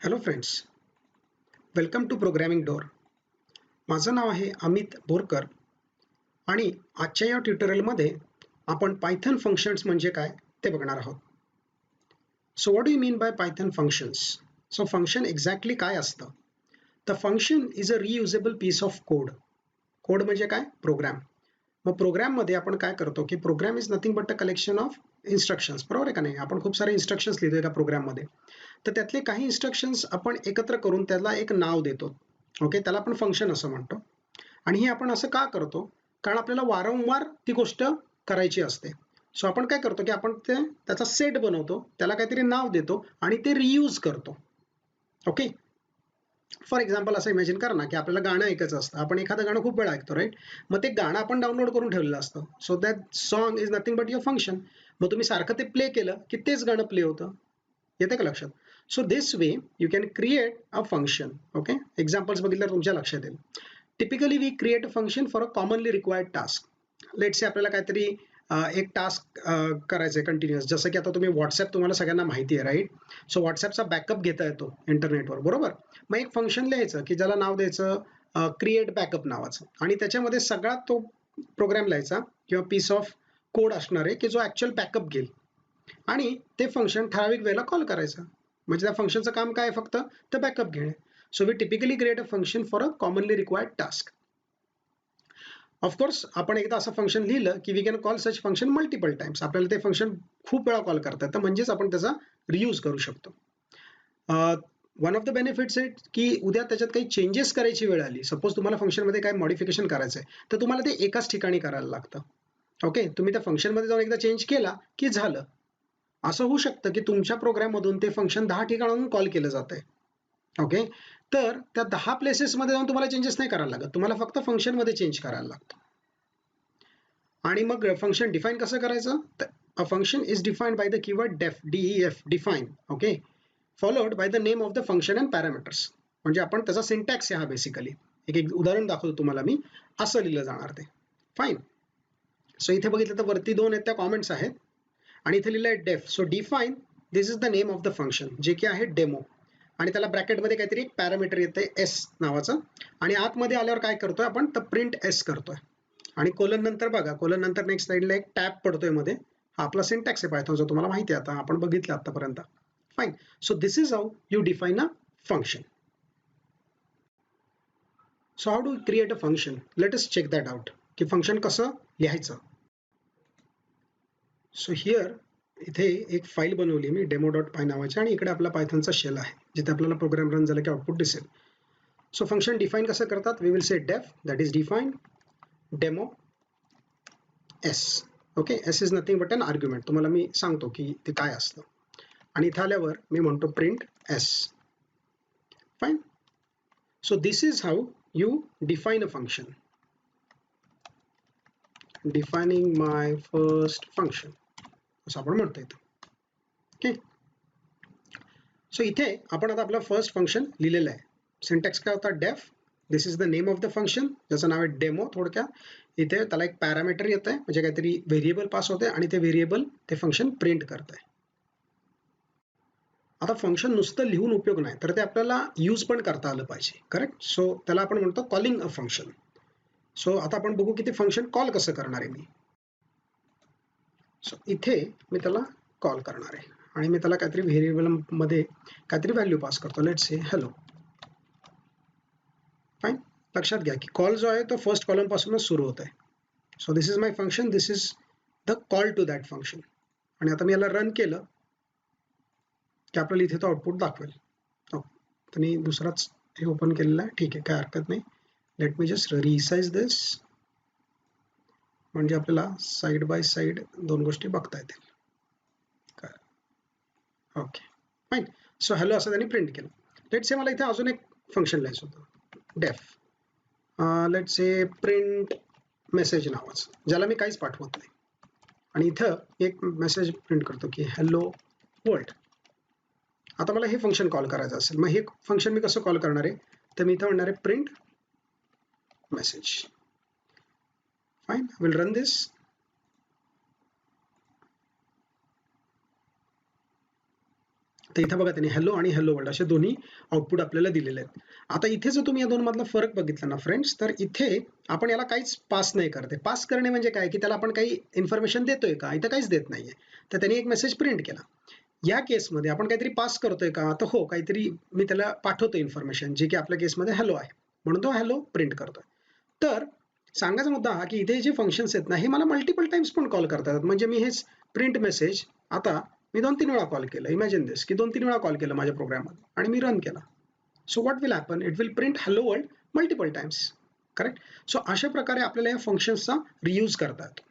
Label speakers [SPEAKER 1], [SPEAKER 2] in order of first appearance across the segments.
[SPEAKER 1] Hello friends, welcome to programming door. माझं नाव आहे अमित बोरकर आणि आजच्या या ट्युटोरियलमध्ये आपण पायथन फंक्शन्स म्हणजे काय ते बघणार आहोत. So what do you mean by Python functions? So function exactly काय असतं? The function is a reusable piece of code. Code म्हणजे काय? प्रोग्राम. मग प्रोग्राममध्ये आपण काय करतो की program is nothing but a collection of instructions. बरोबर आहे का नाही? आपण खूप सारे इन्स्ट्रक्शन्स लिहितो एका प्रोग्राममध्ये. तर त्यातले काही इन्स्ट्रक्शन्स आपण एकत्र करून त्याला एक नाव देतो. ओके, त्याला आपण फंक्शन असं म्हणतो. आणि हे आपण असं का करतो? कारण आपल्याला वारंवार ती गोष्ट करायची असते. सो आपण काय करतो की आपण त्याचा सेट बनवतो, त्याला काहीतरी नाव देतो आणि ते रियूज करतो. ओके, फॉर एक्झाम्पल असं इमॅजिन करा ना की आपल्याला गाणं ऐकायचं असतं. आपण एखादं गाणं खूप वेळा ऐकतो, राईट? मग ते गाणं आपण डाउनलोड करून ठेवलेलं असतं. So that song is nothing but your function. मग तुम्ही सारखं ते प्ले केलं की तेच गाणं प्ले होतं. येते का लक्षात? So this way you can create a function. Okay, examples बघितल्यावर तुमच्या लक्षात येईल. Typically we create a function for a commonly required task. Let's say आपल्याला काहीतरी एक टास्क करायचं आहे कंटिन्युअस. जसं की आता तुम्ही व्हॉट्सअप तुम्हाला सगळ्यांना माहिती आहे, राईट? सो व्हॉट्सअपचा बॅकअप घेता येतो इंटरनेटवर, बरोबर? मग एक फंक्शन लिहायचं की ज्याला नाव द्यायचं क्रिएट बॅकअप नावाचं, आणि त्याच्यामध्ये सगळ्यात तो प्रोग्राम लिहायचा किंवा पीस ऑफ कोड असणार आहे की जो ॲक्च्युअल बॅकअप घेईल आणि ते फंक्शन ठराविक वेळेला कॉल करायचं. म्हणजे त्या फंक्शनचं काम काय? फक्त तर बॅकअप घेणे. So we typically create a function for a commonly required task. Of course आपण एकदा असं फंक्शन लिहिलं की we can call such function multiple times. आपल्याला ते फंक्शन खूप वेळा कॉल करता येतं, म्हणजेच आपण त्याचा रियूज करू शकतो. वन ऑफ द बेनिफिट्स आहे की उद्या त्याच्यात काही चेंजेस करायची वेळ आली, सपोज तुम्हाला फंक्शनमध्ये काही मॉडिफिकेशन करायचं आहे, तर तुम्हाला ते एकाच ठिकाणी करायला लागतं. ओके, तुम्ही त्या फंक्शनमध्ये जाऊन एकदा चेंज केला की झालं. असं होऊ शकतं की तुमच्या प्रोग्राममधून ते फंक्शन 10 ठिकाणाहून कॉल केलं जात आहे. ओके, तर त्या 10 प्लेसेसमध्ये जाऊन तुम्हाला चेंजेस नाही करायला लागत, तुम्हाला फक्त फंक्शनमध्ये चेंज करायला लागतं. आणि मग फंक्शन डिफाईन कसं करायचं? तर a function is defined by the keyword डेफ, DEF, define. Okay, followed by the name of the function and parameters. म्हणजे आपण त्याचा सिंटॅक्स आहे हा बेसिकली. एक उदाहरण दाखवतो तुम्हाला मी. असं लिहिलं जाणार ते. फाईन. सो इथे बघितलं तर वरती दोन आहेत त्या कॉमेंट्स आहेत आणि इथे लिहिलं आहे डेफ. So define this is the name of the function, जे की आहे डेमो. आणि त्याला ब्रॅकेटमध्ये काहीतरी एक पॅरामीटर येतं एस नावाचं, आणि आतमध्ये आल्यावर काय करतोय आपण? तर प्रिंट एस करतोय. आणि कोलन नंतर बघा, कोलन नंतर नेक्स्ट साईडला एक टॅब पडतोय मध्ये. हा आपला सिंटॅक्स आहे पायथॉनचा, तुम्हाला माहिती आहे, आता आपण बघितलं आतापर्यंत. Fine. So this is how you define a function. So how do create a function? Let us check that out की फंक्शन कसं लिहायचं. सो हिअर इथे एक फाईल बनवली मी demo.py नावाची, आणि इकडे आपला पायथनचा शेल आहे जिथे आपल्याला प्रोग्राम रन झाला की आउटपुट दिसेल. सो फंक्शन डिफाईन कसं करतात? We will say def, that is define demo S. Okay, S is nothing but an argument. तुम्हाला मी सांगतो की ते काय असतं. आणि इथं आल्यावर मी म्हणतो print S. Fine. So this is how you define a function. Defining my first function असं आपण म्हणतो इथं. ओके, सो इथे आपण आता आपलं फर्स्ट फंक्शन लिहिलेलं आहे. सिंटॅक्स काय होता? Def, this is the name of the function, ज्याचं नाव आहे डेमो. थोडक्यात इथे त्याला एक पॅरामीटर येत आहे, म्हणजे काहीतरी व्हेरिएबल पास होते आणि ते व्हेरिएबल ते फंक्शन प्रिंट करत आहे. आता फंक्शन नुसतं लिहून उपयोग नाही, तर ते आपल्याला यूज पण करता आलं पाहिजे, करेक्ट? सो त्याला आपण म्हणतो कॉलिंग अ फंक्शन. सो आता आपण बघू की ते फंक्शन कॉल कसं करणार आहे मी. सो इथे मी त्याला कॉल करणार आहे आणि मी त्याला काहीतरी व्हेरिएबलमध्ये काहीतरी व्हॅल्यू पास करतो. Let's say hello. फाईन. लक्षात घ्या की कॉल जो आहे तो फर्स्ट कॉलम पासूनच सुरू होत आहे. So this is my function, this is the call to that function. आणि आता मी याला रन केलं की आपल्याला इथे तो आउटपुट दाखवेल. तर मी दुसराच हे ओपन केलेला आहे. ठीक आहे, काय हरकत नाही. लेट मी जस्ट रिसाइज दिस, म्हणजे आपल्याला साईड बाय साईड दोन गोष्टी बघता येतील. काय? Okay, fine. सो हॅलो असं त्यांनी प्रिंट केलं. लेट्स से मला इथे अजून एक फंक्शन लिहायचं होतं, डेफ. लेट्स से प्रिंट मेसेज नावाचं, ज्याला मी काहीच पाठवत नाही. आणि इथं एक मेसेज प्रिंट करतो की हॅलो वर्ल्ड. आता मला हे फंक्शन कॉल करायचं असेल, मग हे फंक्शन मी कसं कॉल करणार आहे? तर मी इथं म्हणणार आहे print message. Fine, will run this. तर इथे बघा त्यांनी हॅलो आणि हॅलो वर्ल्ड असे दोन्ही आउटपुट आपल्याला दिलेले आहेत. आता इथे जर तुम्ही या दोन मधला फरक बघितला ना फ्रेंड्स, तर इथे आपण याला काहीच पास नाही करते. पास करणे म्हणजे काय की त्याला आपण काही इन्फॉर्मेशन देतोय का, इथं काहीच देत नाहीये. तर त्यांनी एक मेसेज प्रिंट केला. या केसमध्ये आपण काहीतरी पास करतोय का, तर हो काहीतरी मी त्याला पाठवतो इन्फॉर्मेशन, जे की आपल्या केसमध्ये हॅलो आहे, म्हणून तो हॅलो प्रिंट करतोय. तर सांगायचा मुद्दा हा की इथे जे फंक्शन्स आहेत ना, हे मला मल्टिपल टाइम्स पण कॉल करता येतात. म्हणजे मी हेच प्रिंट मेसेज आता मी 2-3 वेळा कॉल केलं. इमॅजिन दिस की 2-3 वेळा कॉल केलं माझ्या प्रोग्राममध्ये आणि मी रन केला. So what will happen, it will print hello world multiple times. Correct. So अशा प्रकारे आपल्याला या फंक्शन्सचा रियूज करता येतो.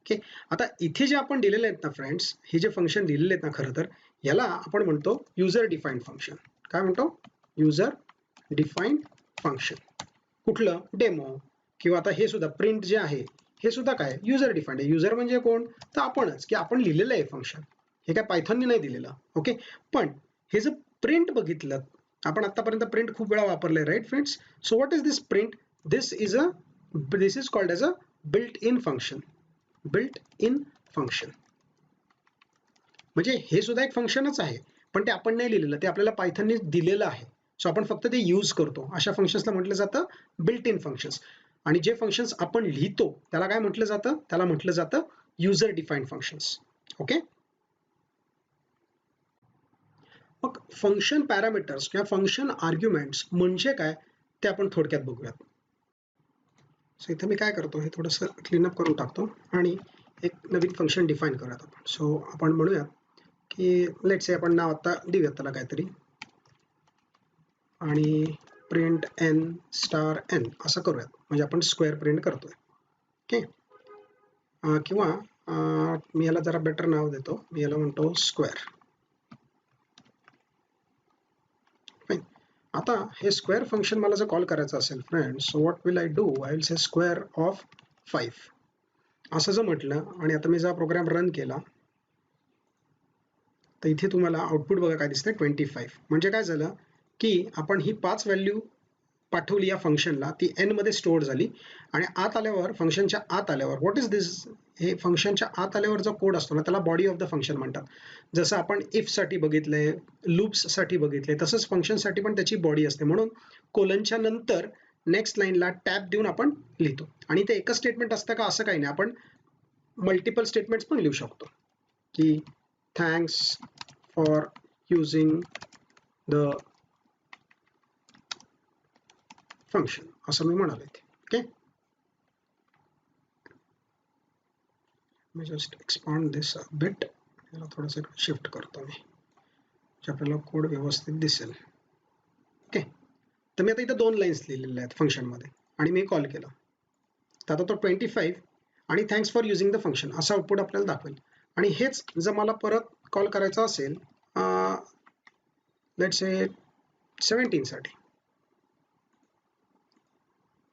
[SPEAKER 1] ओके. आता इथे जे आपण दिलेले आहेत ना फ्रेंड्स, हे जे फंक्शन दिलेले आहेत ना, खरं तर याला आपण म्हणतो युजर डिफाईन्ड फंक्शन. काय म्हणतो? User defined function. कुठलं? डेमो. किंवा आता हे सुद्धा प्रिंट जे आहे हे सुद्धा काय युजर डिफाईन्ड आहे. युजर म्हणजे कोण? तर आपणच, की आपण लिहिलेलं आहे फंक्शन. हे काय पायथॉनने नाही दिलेलं. ओके. पण हे जर प्रिंट बघितलं, आपण आतापर्यंत प्रिंट खूप वेळा वापरलंय, right friends? So what is this print? This is called as a built in function. Built in function म्हणजे हे सुद्धा एक फंक्शनच आहे, पण ते आपण नाही लिहिलेलं, ते आपल्याला पायथॉनने दिलेलं आहे. सो आपण फक्त ते यूज करतो. अशा फंक्शन्सला म्हटलं जातं बिल्ट इन फंक्शन्स. आणि जे फंक्शन्स आपण लिहितो त्याला काय म्हटलं जातं? त्याला म्हटलं जातं युजर डिफाईन्ड फंक्शन्स. ओके. मग फंक्शन पॅरामीटर्स किंवा फंक्शन आर्ग्युमेंट्स म्हणजे काय ते आपण थोडक्यात बघूयात. सो इथे मी काय करतो, हे थोडंसं क्लीनअप करून टाकतो आणि एक नवीन फंक्शन डिफाईन करूयात आपण. सो आपण म्हणूयात की लेट से आपण नाव आता देऊयात त्याला काहीतरी आणि प्रिंट एन स्टार एन असं करूयात. म्हणजे आपण स्क्वेअर प्रिंट करतोय. ओके. किंवा मी याला जरा बेटर नाव देतो, मी याला म्हणतो स्क्वेअर. आता हे स्क्वेअर फंक्शन मला जर कॉल करायचं असेल friends, so what will I do? I will say square of 5 असं जर म्हटलं आणि आता मी जर प्रोग्राम रन केला तर इथे तुम्हाला आउटपुट बघा काय दिसतंय 25. म्हणजे काय झालं की आपण ही 5 व्हॅल्यू पाठवली या फंक्शनला, ती एन मध्ये स्टोअर झाली आणि आत आल्यावर फंक्शनच्या आत आल्यावर व्हॉट इज दिस, हे फंक्शनच्या आत आल्यावर जो कोड असतो ना त्याला बॉडी ऑफ द फंक्शन म्हणतात. जसं आपण इफ साठी बघितलंय, लूप्स साठी बघितलंय, तसंच फंक्शनसाठी पण त्याची बॉडी असते. म्हणून कोलनच्या नंतर नेक्स्ट लाईनला टॅब देऊन आपण लिहितो. आणि ते एकच स्टेटमेंट असतं का असं काही नाही, आपण मल्टिपल स्टेटमेंट्स पण लिहू शकतो की thanks for using the function असं मी म्हणालो इथे. Okay. Me just expand this a bit, याला थोडंसं शिफ्ट करतो मी, जे आपल्याला कोड व्यवस्थित दिसेल. ओके. तर मी आता इथं 2 लाईन्स लिहिलेल्या आहेत फंक्शनमध्ये आणि मी कॉल केलं, तर आता तो 25 आणि thanks for using the function असं आउटपुट आपल्याला दाखवेल. आणि हेच जर मला परत कॉल करायचं असेल लेट्स से 17 साठी,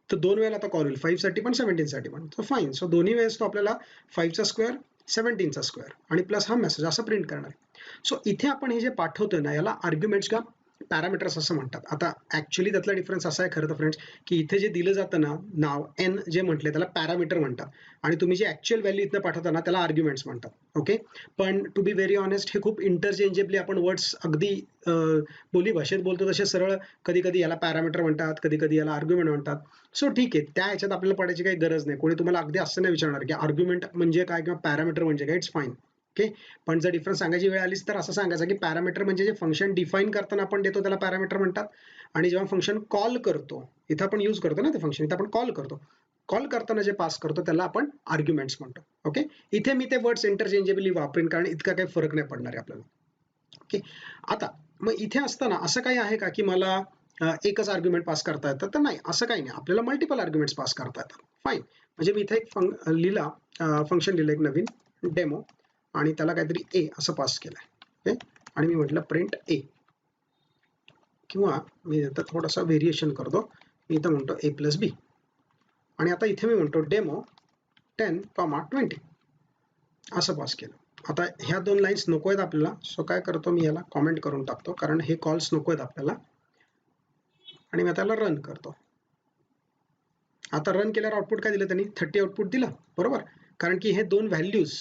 [SPEAKER 1] तर 2 वेळेला आता कॉल होईल, 5 साठी पण 17 साठी पण. तर फाईन. सो दोन्ही वेळेस तो आपल्याला 5 चा स्क्वेअर 17 चा स्क्वेअर आणि प्लस हा मेसेज असं प्रिंट करणार. सो इथे आपण हे जे पाठवतोय ना याला आर्ग्युमेंट्स किंवा पॅरामीटर्स असं म्हणतात. आता ऍक्च्युली त्यातला डिफरन्स असा आहे खरं तर फ्रेंड्स, की इथे जे दिलं जातं ना नाव एन जे म्हटले त्याला पॅरामीटर म्हणतात आणि तुम्ही जे ऍक्च्युअल व्हॅल्यू इथं पाठवता ना त्याला आर्ग्युमेंट्स म्हणतात. ओके. पण टू बी व्हेरी ऑनेस्ट हे खूप इंटरचेंजेबली आपण वर्ड्स अगदी बोली भाषेत बोलतो तसे सरळ कधी कधी याला पॅरामीटर म्हणतात, कधी कधी याला आर्ग्युमेंट म्हणतात. सो ठीक आहे, त्या ह्याच्यात आपल्याला पडायची काही गरज नाही. कोणी तुम्हाला अगदी असं नाही विचारणार की आर्ग्युमेंट म्हणजे काय किंवा पॅरामीटर म्हणजे काय. It's fine. ओके. पण जर डिफरन्स सांगायची वेळ आलीच तर असं सांगायचं की पॅरामीटर म्हणजे जे फंक्शन डिफाईन करताना आपण देतो त्याला पॅरामीटर म्हणतात आणि जेव्हा फंक्शन कॉल करतो, इथं आपण यूज करतो ना ते फंक्शन, इथं आपण कॉल करतो, कॉल करताना जे पास करतो त्याला आपण आर्ग्युमेंट्स म्हणतो. ओके. इथे मी ते वर्ड्स इंटरचेंजेबली वापरेन कारण इतका काही फरक नाही पडणार आहे आपल्याला. ओके. आता मग इथे असताना असं काही आहे का की मला एकच आर्ग्युमेंट पास करता येतं? तर नाही, असं काही नाही, आपल्याला मल्टिपल आर्ग्युमेंट्स पास करता येतात. फाईन. म्हणजे मी इथे एक फंक्शन लिहिलं एक नवीन डेमो आणि त्याला काहीतरी ए असं पास केलंय. ओके. आणि मी म्हटलं प्रिंट ए, किंवा मी इथं थोडासा व्हेरिएशन करतो, मी इथं म्हणतो ए प्लस बी आणि आता इथे मी म्हणतो डेमो 10,20 असं पास केलं. आता ह्या 2 लाईन्स नको आहेत आपल्याला. सो काय करतो मी याला कॉमेंट करून टाकतो कारण हे कॉल्स नको आहेत आपल्याला आणि मी त्याला रन करतो. आता रन केल्यावर आउटपुट काय दिलं त्यांनी? 30 आउटपुट दिलं, बरोबर. कारण की हे 2 व्हॅल्यूज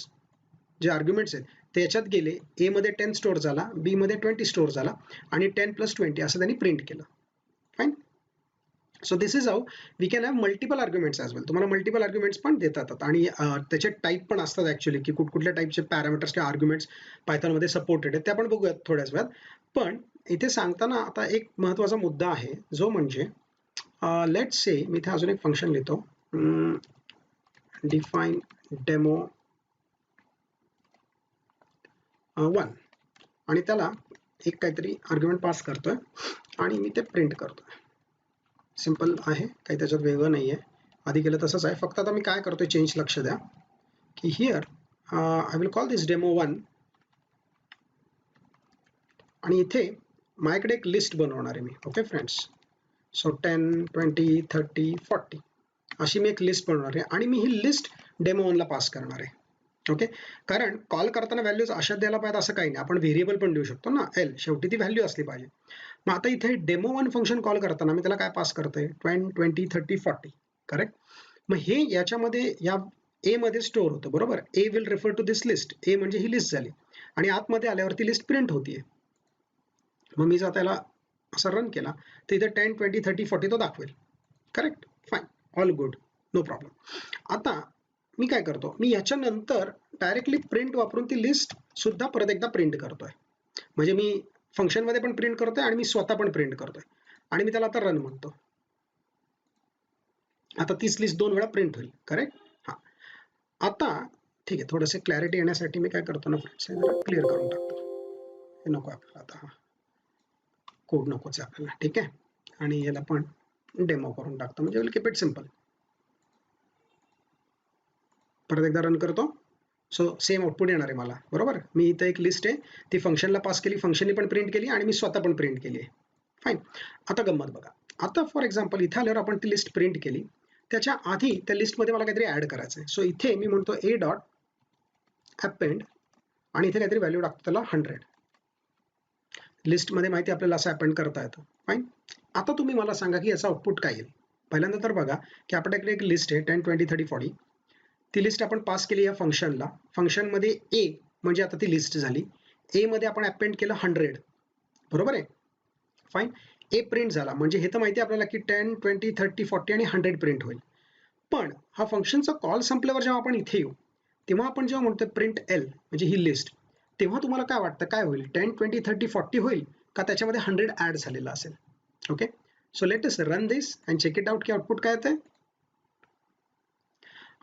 [SPEAKER 1] जे आर्ग्युमेंट्स आहेत ते याच्यात गेले, ए मध्ये 10 स्टोअर झाला, बी मध्ये 20 स्टोअर झाला आणि 10 + 20 असं त्यांनी प्रिंट केलं. Fine. So this is how we can have multiple arguments as well. तुम्हाला मल्टिपल आर्ग्युमेंट्स पण देता येतात आणि त्याचे टाईप पण असतात ॲक्च्युली, की कुठल्या टाईपचे पॅरामीटर्स किंवा आर्ग्युमेंट्स पायथॉनमध्ये सपोर्टेड आहेत, ते आपण बघूयात थोड्याच वेळात. पण इथे सांगताना आता एक महत्त्वाचा मुद्दा आहे, जो म्हणजे लेट्स से मी इथे अजून एक फंक्शन लिहितो, डिफाईन डेमो 1 आणि त्याला एक काहीतरी आर्ग्युमेंट पास करतोय आणि मी ते प्रिंट करतोय. सिंपल आहे, काही त्याच्यात वेगळं नाही आहे, आधी केलं तसंच आहे. फक्त आता मी काय करतोय, चेंज लक्ष द्या, की here I will call this demo 1 आणि इथे माझ्याकडे एक लिस्ट बनवणार आहे मी. ओके फ्रेंड्स, सो 10, 20, 30, 40 अशी मी एक लिस्ट बनवणार आहे आणि मी ही लिस्ट डेमो 1 ला पास करणार आहे. ओके, कारण कॉल करताना व्हॅल्यूज अशा द्यायला पाहिजे असं काही नाही, आपण व्हेरिएबल पण देऊ शकतो ना, एल शेवटी ती व्हॅल्यू असली पाहिजे. मग आता इथे डेमो 1 फंक्शन कॉल करताना मी त्याला काय पास करतोय, 10, 20, 30, 40. करेक्ट. मग हे याच्यामध्ये या ए मध्ये स्टोअर होतं, बरोबर. A will refer to this list, A म्हणजे ही लिस्ट झाली आणि आतमध्ये आल्यावरती लिस्ट प्रिंट होतीये. मग मी जर त्याला असं रन केला तर इथे 10, 20, 30, 40 तो दाखवेल. Correct. Fine, all good, no problem. आता मी काय करतो, मी याच्यानंतर डायरेक्टली प्रिंट वापरून ती लिस्ट सुद्धा परत एकदा प्रिंट करतोय. म्हणजे मी फंक्शनमध्ये पण प्रिंट करतोय आणि मी स्वतः पण प्रिंट करतोय आणि मी त्याला आता रन म्हणतो. आता तीच लिस्ट 2 वेळा प्रिंट होईल. करेक्ट. हा, आता ठीक आहे, थोडंसं क्लॅरिटी येण्यासाठी मी काय करतो ना फ्रेंड्स, जरा क्लिअर करून टाकतो. हे नको आपल्याला, आता हा कोड नकोच आहे आपल्याला. ठीक आहे, आणि याला पण डेमो करून टाकतो, म्हणजे विल कीप इट सिम्पल. परत एकदा रन करतो. सो सेम आउटपुट येणार आहे मला, बरोबर. मी इथं एक लिस्ट आहे, ती फंक्शनला पास केली, फंक्शनने पण प्रिंट केली आणि मी स्वतः पण प्रिंट केली आहे. फाईन. आता गंमत बघा, आता फॉर एक्झाम्पल इथे आल्यावर आपण ती लिस्ट प्रिंट केली, त्याच्या आधी त्या लिस्टमध्ये मला काहीतरी ऍड करायचं आहे. सो इथे मी म्हणतो ए डॉट अपेंड आणि इथे काहीतरी व्हॅल्यू टाकतो त्याला 100. लिस्टमध्ये माहिती आपल्याला असं अपेंड करता येतं. फाईन. आता तुम्ही मला सांगा की याचं आउटपुट काय येईल. पहिल्यांदा तर बघा की आपल्याकडे एक लिस्ट आहे 10, 20, 30, 40. ती लिस्ट आपण पास केली या फंक्शनला, फंक्शनमध्ये ए म्हणजे आता ती लिस्ट झाली, ए मध्ये आपण अपेंड केलं 100, बरोबर आहे. फाईन. ए प्रिंट झाला, म्हणजे हे तर माहिती आहे आपल्याला की 10, 20, 30, 40 आणि 100 प्रिंट होईल. पण हा फंक्शनचा कॉल संपल्यावर जेव्हा आपण इथे येऊ, तेव्हा आपण जेव्हा म्हणतो प्रिंट एल म्हणजे ही लिस्ट, तेव्हा तुम्हाला काय वाटतं काय होईल, 10, 20, 30, 40 होईल का त्याच्यामध्ये 100 ऍड झालेला असेल. Okay, so let us run this and check it out की आउटपुट काय येतंय.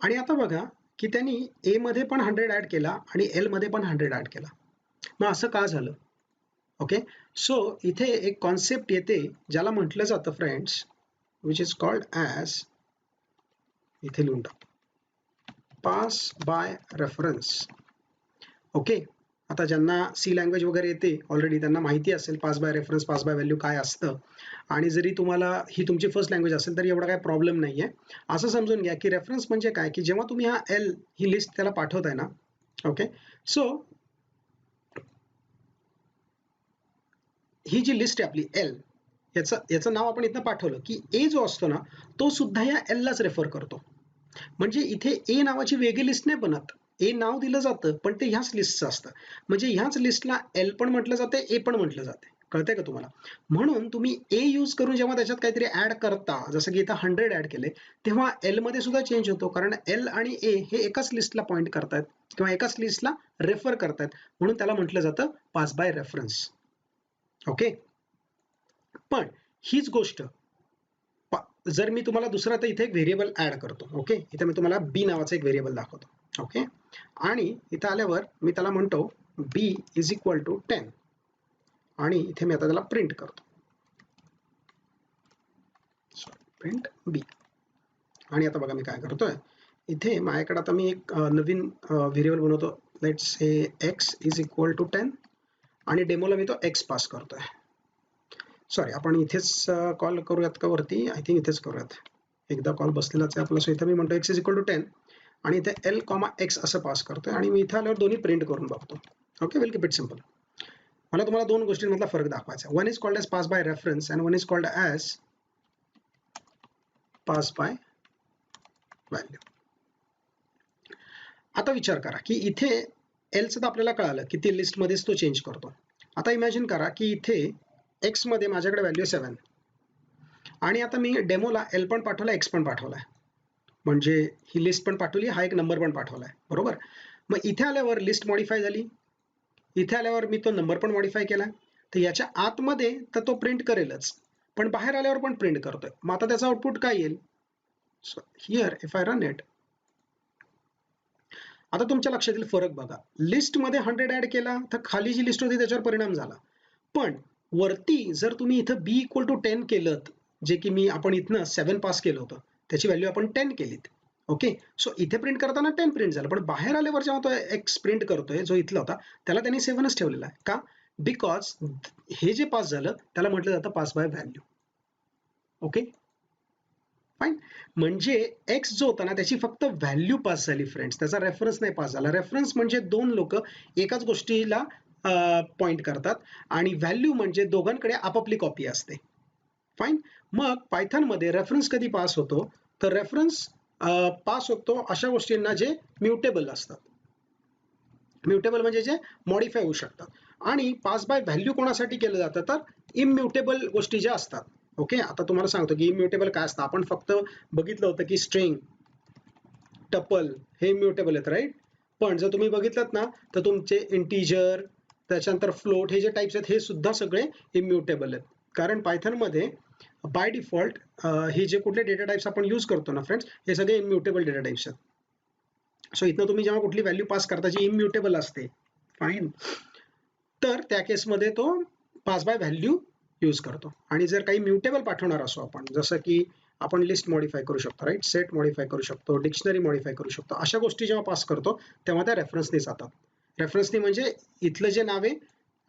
[SPEAKER 1] आणि आता बघा की त्यांनी ए मध्ये पण 100 ऍड केला आणि एल मध्ये पण 100 ऍड केला. मग असं का झालं. ओके, सो इथे एक कॉन्सेप्ट येते ज्याला म्हटलं जातं friends, which is called as, इथे लिहून टाकतो, पास बाय रेफरन्स. ओके, आता ज्यांना सी लँग्वेज वगैरे येते ऑलरेडी त्यांना माहिती असेल pass by reference, pass by value काय असतं. आणि जरी तुम्हाला ही तुमची फर्स्ट लँग्वेज असेल तरी एवढा काही प्रॉब्लेम नाही आहे. असं समजून घ्या की रेफरन्स म्हणजे काय, की जेव्हा तुम्ही हा एल ही लिस्ट त्याला पाठवताय ना, ओके, सो ही जी लिस्ट आहे आपली एल, याचं नाव आपण इथं पाठवलं की ए जो असतो ना तो सुद्धा या एल लाच रेफर करतो. म्हणजे इथे ए नावाची वेगळी लिस्ट नाही बनत, ए नाव दिलं जातं पण ते ह्याच लिस्टचं असतं. म्हणजे ह्याच लिस्टला एल पण म्हटलं जाते, ए पण म्हटलं जाते. कळतंय का तुम्हाला. म्हणून तुम्ही ए यूज करून जेव्हा त्याच्यात काहीतरी ऍड करता, जसं की इथं 100 ऍड केले, तेव्हा एल मध्ये सुद्धा चेंज होतो, कारण एल आणि ए हे एकाच लिस्टला पॉइंट करतायत किंवा एकाच लिस्टला रेफर करतायत, म्हणून त्याला म्हटलं जातं पास बाय रेफरन्स. ओके, पण हीच गोष्ट जर मी तुम्हाला दुसरा तर इथे एक व्हेरिएबल ऍड करतो. ओके, इथे मी तुम्हाला बी नावाचं एक व्हेरिएबल दाखवतो. ओके, आणि इथं आल्यावर मी त्याला म्हणतो बी इज इक्वल टू 10 आणि इथे मी आता त्याला प्रिंट करतो, प्रिंट बी. आणि आता बघा मी काय करतोय, इथे माझ्याकडे आता मी एक नवीन व्हेरिएबल बनवतो, let's say X is equal to 10 आणि डेमोला मी तो एक्स पास करतोय. सॉरी, आपण इथेच कॉल करूयात का वरती, आय थिंक इथेच करूयात, एकदा कॉल बसलेलाच आहे आपला. सो इथे मी म्हणतो एक्स इज इक्वल टू 10 आणि इथे एल कॉमा एक्स असं पास करतोय आणि मी इथे आल्यावर दोन्ही प्रिंट करून बघतो. Okay, will keep it simple. मला तुम्हाला दोन गोष्टींमधला फरक दाखवायचा. One is called as pass by reference and one is called as pass by value. आता विचार करा की इथे एलचं तर आपल्याला कळालं की ती लिस्टमध्येच तो चेंज करतो. आता इमॅजिन करा की इथे एक्समध्ये माझ्याकडे व्हॅल्यू 7 आणि आता मी डेमोला एल पण पाठवला, एक्स पण पाठवलाय, म्हणजे ही लिस्ट पण पाठवली, हा एक नंबर पण पाठवलाय, बरोबर. मग इथे आल्यावर लिस्ट मॉडिफाय झाली, इथे आल्यावर मी तो नंबर पण मॉडिफाय केला, तर याच्या आतमध्ये तर तो प्रिंट करेलच, पण बाहेर आल्यावर पण प्रिंट करतोय. मग आता त्याचा आउटपुट काय येईल? So here if I run it, आता तुमच्या लक्षात येईल फरक बघा. लिस्टमध्ये 100 ऍड केला तर खाली जी लिस्ट होती त्याच्यावर परिणाम झाला, पण वरती जर तुम्ही इथं बी इक्वल टू 10 केलं, जे की मी आपण इथनं 7 पास केलं होतं, त्याची व्हॅल्यू आपण 10 केलीत. ओके, सो इथे प्रिंट करताना 10 प्रिंट झालं, पण बाहेर आल्यावर जेव्हा तो एक्स प्रिंट करतोय जो इथला होता त्याला त्यांनी 7च ठेवलेला आहे. का? बिकॉज हे जे पास झालं त्याला म्हटलं जातं pass by value. Okay fine, म्हणजे एक्स जो होता ना त्याची फक्त व्हॅल्यू पास झाली फ्रेंड्स, त्याचा रेफरन्स नाही पास झाला. रेफरन्स म्हणजे दोन लोक एकाच गोष्टीला पॉइंट करतात आणि व्हॅल्यू म्हणजे दोघांकडे आपापली कॉपी असते. फाईन, मग पायथनमध्ये रेफरन्स कधी पास होतो? तर रेफरन्स पास होतो अशा गोष्टींना जे म्युटेबल असतात. म्युटेबल म्हणजे जे मॉडिफाय होऊ शकतात. आणि पास बाय व्हॅल्यू कोणासाठी केलं जातं? तर इम्युटेबल गोष्टी ज्या असतात. ओके, आता तुम्हाला सांगतो की इम्युटेबल काय असतं. आपण फक्त बघितलं होतं की स्ट्रिंग, टपल हे इम्युटेबल आहेत, राईट. पण जर तुम्ही बघितलं ना तर तुमचे इंटीजर, त्याच्यानंतर फ्लोट, हे जे टाइप्स आहेत हे सुद्धा सगळे इम्युटेबल आहेत. कारण पायथनमध्ये बाय डिफॉल्ट हे जे कुठले डेटा टाइप्स आपण यूज करतो ना फ्रेंड्स, हे सगळे इम्युटेबल डेटा टाइप्स आहेत. सो इथनं तुम्ही जेव्हा कुठली व्हॅल्यू पास करता जी इम्युटेबल असते, फाईन, तर त्या केसमध्ये तो पास बाय व्हॅल्यू यूज करतो. आणि जर काही म्युटेबल पाठवणार असो आपण, जसं की आपण लिस्ट मॉडिफाय करू शकतो, राईट, सेट मॉडिफाय करू शकतो, डिक्शनरी मॉडिफाय करू शकतो, अशा गोष्टी जेव्हा पास करतो तेव्हा त्या रेफरन्सने जातात. रेफरन्सने म्हणजे इथलं जे नाव आहे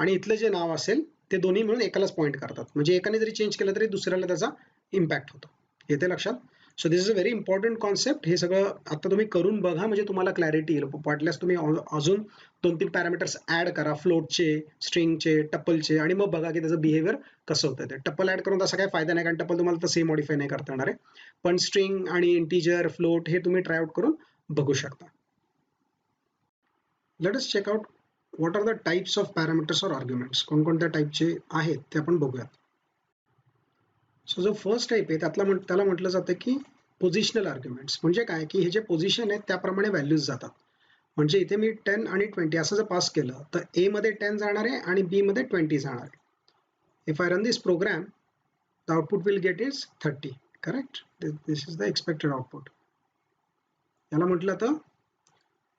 [SPEAKER 1] आणि इथलं जे नाव असेल ते दोन्ही मिळून एकालाच पॉईंट करतात. म्हणजे एकाने जरी चेंज केलं तरी दुसऱ्याला त्याचा इम्पॅक्ट होतो. येते लक्षात? So this is a very important concept. हे सगळं आता तुम्ही करून बघा, म्हणजे तुम्हाला क्लॅरिटी येईल. वाटल्यास तुम्ही अजून 2-3 पॅरामीटर्स ऍड करा, फ्लोटचे, स्ट्रिंगचे, टपलचे, आणि मग बघा की त्याचं बिहेवियर कसं होतं. ते टपल ऍड करून तसा काही फायदा नाही, कारण टपल तुम्हाला तसे मॉडिफाय नाही करता येणार आहे. पण स्ट्रिंग आणि इंटीजर, फ्लोट हे तुम्ही ट्राय आउट करून बघू शकता. Let us check out what are the types of parameters or arguments. कोणकोणत्या टाईपचे आहेत ते आपण बघूयात. सो जो फर्स्ट टाईप आहे त्याला म्हटलं जातं की पोझिशनल आर्ग्युमेंट्स. म्हणजे काय की हे जे पोझिशन आहेत त्याप्रमाणे व्हॅल्यूज जातात. म्हणजे इथे मी 10 आणि 20 असं जर पास केलं तर ए मध्ये 10 जाणार आहे आणि बी मध्ये 20 जाणार आहे. If I run this program, the output will get is 30. Correct, this is the expected output. याला म्हटलं तर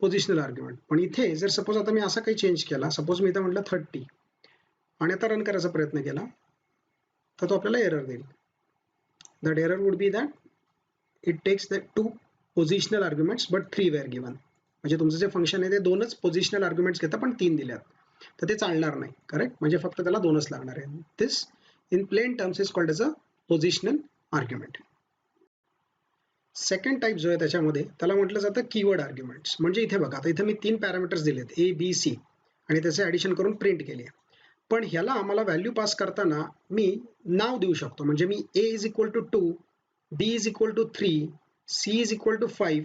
[SPEAKER 1] पोझिशनल आर्ग्युमेंट. पण इथे जर सपोज आता मी असा काही चेंज केला, सपोज मी इथं म्हटलं 30 आणि आता रन करायचा प्रयत्न केला तर तो आपल्याला एरर देईल. That error would be that it takes the 2 positional arguments but 3 were given. म्हणजे तुमचं जे फंक्शन आहे ते 2च पोझिशनल आर्ग्युमेंट्स घेतं पण 3 दिल्यात, तर ते चालणार नाही. करेक्ट, म्हणजे फक्त त्याला 2च लागणार आहे. This in plain terms is called as a positional argument. Second type जो आहे त्याच्यामध्ये त्याला म्हटलं जातं कीवर्ड आर्ग्युमेंट्स. म्हणजे इथे बघा, आता इथे मी 3 पॅरामीटर्स दिलेत, ए, बी, सी, आणि त्याचे ऍडिशन करून प्रिंट केली आहे. पण ह्याला आम्हाला व्हॅल्यू पास करताना मी नाव देऊ शकतो. म्हणजे मी A is equal to 2, B is equal to 3, C is equal to 5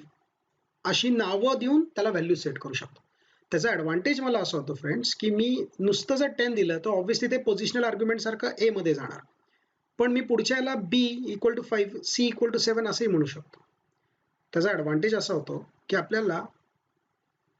[SPEAKER 1] अशी नावं देऊन त्याला व्हॅल्यू सेट करू शकतो. त्याचा ॲडव्हान्टेज मला असं होतं फ्रेंड्स की मी नुसतं जर 10 दिलं तर ऑब्व्हियसली ते पोझिशनल आर्ग्युमेंट सारखं ए मध्ये जाणार, पण मी पुढच्या याला B equal to 5, C equal to 7 असंही म्हणू शकतो. त्याचा ॲडव्हान्टेज असा होतो की आपल्याला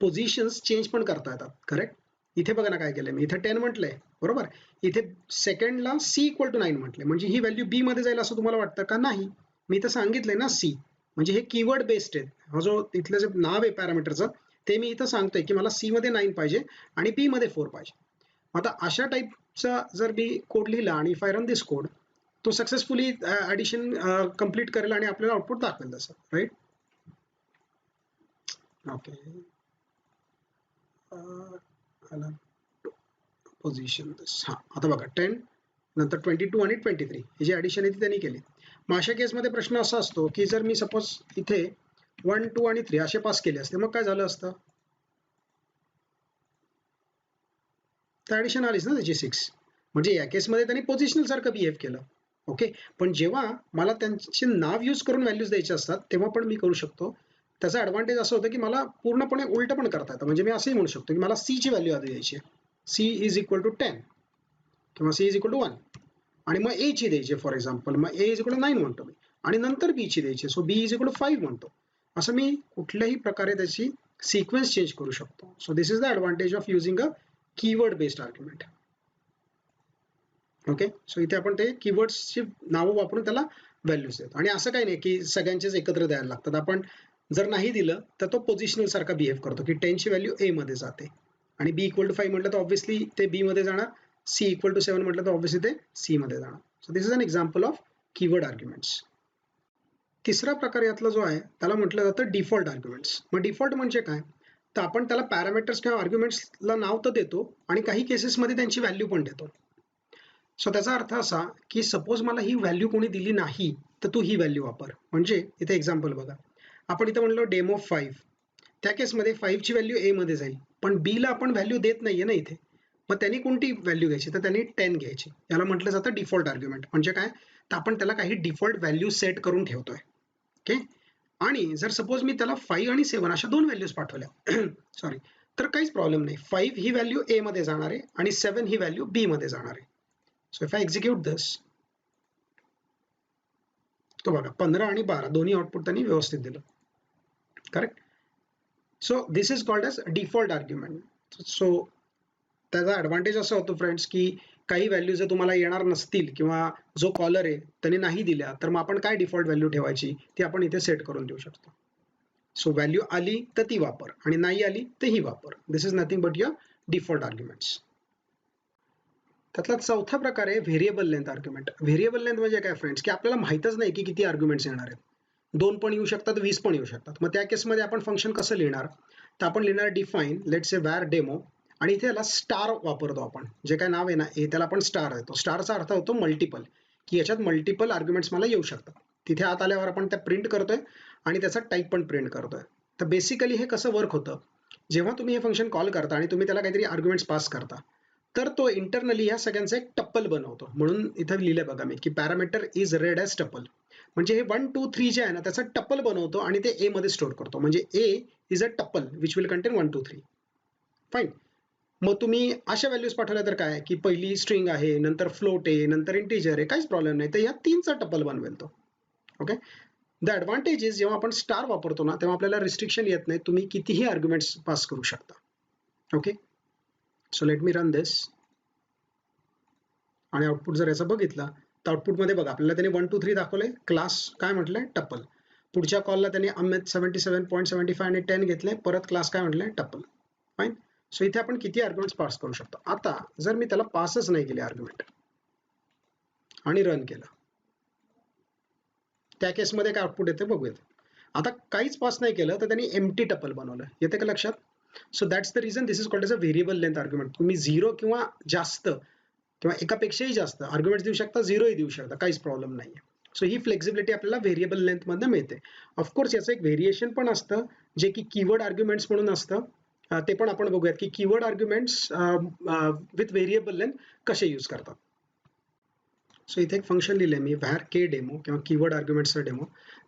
[SPEAKER 1] पोझिशन्स चेंज पण करता येतात. करेक्ट, इथे बघा ना काय केलंय मी, इथे 10 म्हटलंय, बरोबर, इथे सेकंडला सी इक्वल टू 9 म्हटलंय. म्हणजे ही व्हॅल्यू बी मध्ये जाईल असं तुम्हाला वाटतं का? नाही, मी तर सांगितलंय ना सी, म्हणजे हे कीवर्ड बेस्ड आहेत. हा जो इथलं जे नाव आहे पॅरामीटरचं ते मी इथं सांगतोय की मला सी मध्ये 9 पाहिजे आणि बी मध्ये 4 पाहिजे. आता अशा टाईपचा जर मी कोड लिहिला आणि if I run this code, तो सक्सेसफुली ऍडिशन कम्प्लीट करेल आणि आपल्याला आउटपुट दाखवेल तसं, राईट. ओके, पोझिशन हां, आता बघा 10 नंतर 22 आणि 23 ही जी ॲडिशन आहे ती त्यांनी केली. मग अशा केसमध्ये प्रश्न असा असतो की जर मी सपोज इथे 1, 2 आणि 3 असे पास केले असते, मग काय झालं असतं? तर ॲडिशन आलीच ना त्याची 6. म्हणजे या केसमध्ये त्यांनी पोझिशनल सारखं बिहेव केलं. ओके, पण जेव्हा मला त्यांचे नाव यूज करून व्हॅल्यूज द्यायचे असतात तेव्हा पण मी करू शकतो त्याचा ॲडव्हान्टेज असं होतं की मला पूर्णपणे उलटं पण करता येतं. म्हणजे मी असंही म्हणू शकतो की मला सी ची व्हॅल्यू आधी द्यायची आहे, सी इज इक्वल टू 10 किंवा सी इज इक्वल टू 1 आणि मग ए ची द्यायची फॉर एक्झाम्पल, मग ए इज इक्वल टू 9 म्हणतो मी आणि नंतर बी ची द्यायची, so B is equal to 5 म्हणतो. असं मी कुठल्याही प्रकारे त्याची सिक्वेन्स चेंज करू शकतो. So this is the advantage of using a keyword based argument. Okay, so इथे आपण ते कीवर्ड्सची नावं वापरून त्याला व्हॅल्यूज देतो. आणि असं काही नाही की सगळ्यांचेच एकत्र द्यायला लागतात. आपण जर नाही दिलं तर तो पोझिशनल सारखा बिहेव करतो की 10 ची व्हॅल्यू ए मध्ये जाते आणि बी इक्वल टू 5 म्हटलं तर ऑब्व्हियसली ते बी मध्ये जाणार, सी इक्वल टू 7 म्हटलं तर ऑब्व्हियसली ते सी मध्ये जाणार. So this is an example of keyword arguments. तिसरा प्रकार यातला जो आहे त्याला म्हटलं जातं डिफॉल्ट आर्ग्युमेंट्स. मग डिफॉल्ट म्हणजे काय, तर आपण त्याला पॅरामीटर्स किंवा आर्ग्युमेंट्सला नाव तर देतो आणि काही केसेसमध्ये त्यांची व्हॅल्यू पण देतो. सो त्याचा अर्थ असा की सपोज मला ही व्हॅल्यू कोणी दिली नाही तर तू ही व्हॅल्यू वापर. म्हणजे इथे एक्झाम्पल बघा, आपण इथं म्हणलो डेमो 5, त्या केसमध्ये 5 ची व्हॅल्यू ए मध्ये जाईल, पण बी ला आपण व्हॅल्यू देत नाहीये ना इथे, मग त्यांनी कोणती व्हॅल्यू घ्यायची, तर त्यांनी 10 घ्यायची. याला म्हटलं जातं डिफॉल्ट आर्ग्युमेंट. म्हणजे काय, तर आपण त्याला काही डिफॉल्ट व्हॅल्यू सेट करून ठेवतोय. ओके, आणि जर सपोज मी त्याला 5 आणि 7 अशा दोन व्हॅल्यूज पाठवल्या सॉरी, तर काहीच प्रॉब्लेम नाही. 5 ही व्हॅल्यू ए मध्ये जाणार आहे आणि 7 ही व्हॅल्यू बी मध्ये जाणार आहे. सो इफ आय एक्झिक्यूट दिस, तो बघा 15 आणि 12 दोन्ही आउटपुट त्यांनी व्यवस्थित दिलं. Correct. So this is called as default argument. So त्याचा ॲडव्हान्टेज असा होतो फ्रेंड्स की काही व्हॅल्यू जर तुम्हाला येणार नसतील किंवा जो कॉलर आहे त्याने नाही दिल्या, तर मग आपण काय डिफॉल्ट व्हॅल्यू ठेवायची ती आपण इथे सेट करून देऊ शकतो. सो व्हॅल्यू आली तर ती वापर आणि नाही आली तर ही वापर. This is nothing but your default arguments. त्यातला चौथा प्रकार आहे variable length argument. Variable length म्हणजे काय फ्रेंड्स, की आपल्याला माहितच नाही की किती आर्ग्युमेंट्स येणार आहेत. 2 पण येऊ शकतात, 20 पण येऊ शकतात. मग त्या केसमध्ये आपण फंक्शन कसं लिहिणार, तर आपण लिहिणार define let's say where demo आणि इथे याला स्टार वापरतो आपण. जे काय नाव आहे ना ए, त्याला आपण स्टार देतो. स्टारचा अर्थ होतो मल्टिपल, की याच्यात मल्टिपल आर्ग्युमेंट्स मला येऊ शकतात. तिथे आत आल्यावर आपण त्या प्रिंट करतोय आणि त्याचा टाईप पण प्रिंट करतोय. तर बेसिकली हे कसं वर्क होतं, जेव्हा तुम्ही हे फंक्शन कॉल करता आणि तुम्ही त्याला काहीतरी आर्ग्युमेंट्स पास करता, तर तो इंटरनली या सगळ्यांचा एक टप्पल बनवतो. म्हणून इथं लिहिलंय बघा मी की पॅरामीटर इज रेड एज टप्पल. म्हणजे हे 1 2 3 जे आहे ना त्याचा टप्पल बनवतो आणि ते ए मध्ये स्टोअर करतो. म्हणजे A is a tuple which will contain 1 2 3. Fine. मग तुम्ही अशा व्हॅल्यूज पाठवल्या तर काय, की पहिली स्ट्रिंग आहे, नंतर फ्लोट आहे, नंतर इंटिजर आहे, काहीच प्रॉब्लेम नाही. तर या 3चा टप्पल बनवेल तो. ओके. द ॲडव्हान्टेज इज जेव्हा आपण स्टार वापरतो ना तेव्हा आपल्याला रिस्ट्रिक्शन येत नाही, तुम्ही कितीही आर्ग्युमेंट्स पास करू शकता. Okay, so let me run this आणि आउटपुट जर याचा बघितला तर आउटपुटमध्ये बघा आपल्याला त्याने 1 2 3 दाखवले, क्लास काय म्हटलंय टप्पल. पुढच्या कॉलला त्याने अमित 77.75 आणि 10 घेतले, परत क्लास काय म्हटलंय टप्पल. फाईन. सो इथे आपण किती आर्ग्युमेंट्स पास करू शकतो. आता जर मी त्याला पासच नाही केले आर्ग्युमेंट आणि रन केलं, त्या केसमध्ये काय आउटपुट येते बघूयात. आता काहीच पास नाही केलं तर त्यांनी एम्प्टी टप्पल बनवलं. येते का लक्षात. So that's the reason this is called as a variable length argument. तुम्ही 0 किंवा जास्त किंवा एकापेक्षाही जास्त आर्ग्युमेंट्स देऊ शकता, 0ही देऊ शकता, काहीच प्रॉब्लेम नाही. सो ही फ्लेक्झिबिलिटी आपल्याला व्हेरिएबल लेंथमध्ये मिळते. ऑफकोर्स याचं एक व्हेरिएशन पण असतं जे की कीवर्ड आर्ग्युमेंट्स म्हणून असतं. ते पण आपण बघूयात की keyword arguments with variable length कसे यूज करतात. सो इथे एक फंक्शन लिहिलंय मी व्हॅर के डेमो किंवा कीवर्ड आर्ग्युमेंट्सचा डेमो,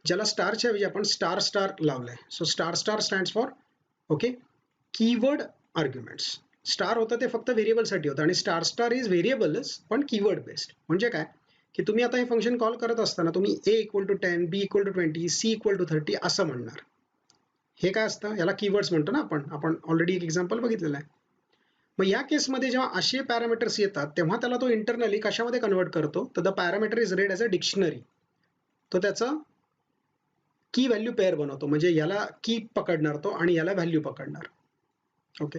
[SPEAKER 1] ज्याला स्टारच्या ऐवजी आपण स्टार स्टार लावलंय. So star star stands for okay keyword arguments. Star होतं ते फक्त व्हेरिएबलसाठी होतं आणि स्टार स्टार इज व्हेरिएबलच पण कीवर्ड बेस्ड. म्हणजे काय, की तुम्ही आता हे फंक्शन कॉल करत असताना तुम्ही A equal to 10, B equal to 20, C equal to 30 असं म्हणणार. हे काय असतं, याला कीवर्ड्स म्हणतो ना आपण ऑलरेडी एक एक्झाम्पल बघितलेलं आहे. मग या केसमध्ये जेव्हा असे पॅरामीटर्स येतात तेव्हा त्याला तो इंटरनली कशामध्ये कन्वर्ट करतो, तर the parameter is red as a dictionary. तो त्याचा की व्हॅल्यू पेअर बनवतो. म्हणजे याला की पकडणार तो आणि याला व्हॅल्यू पकडणार. ओके.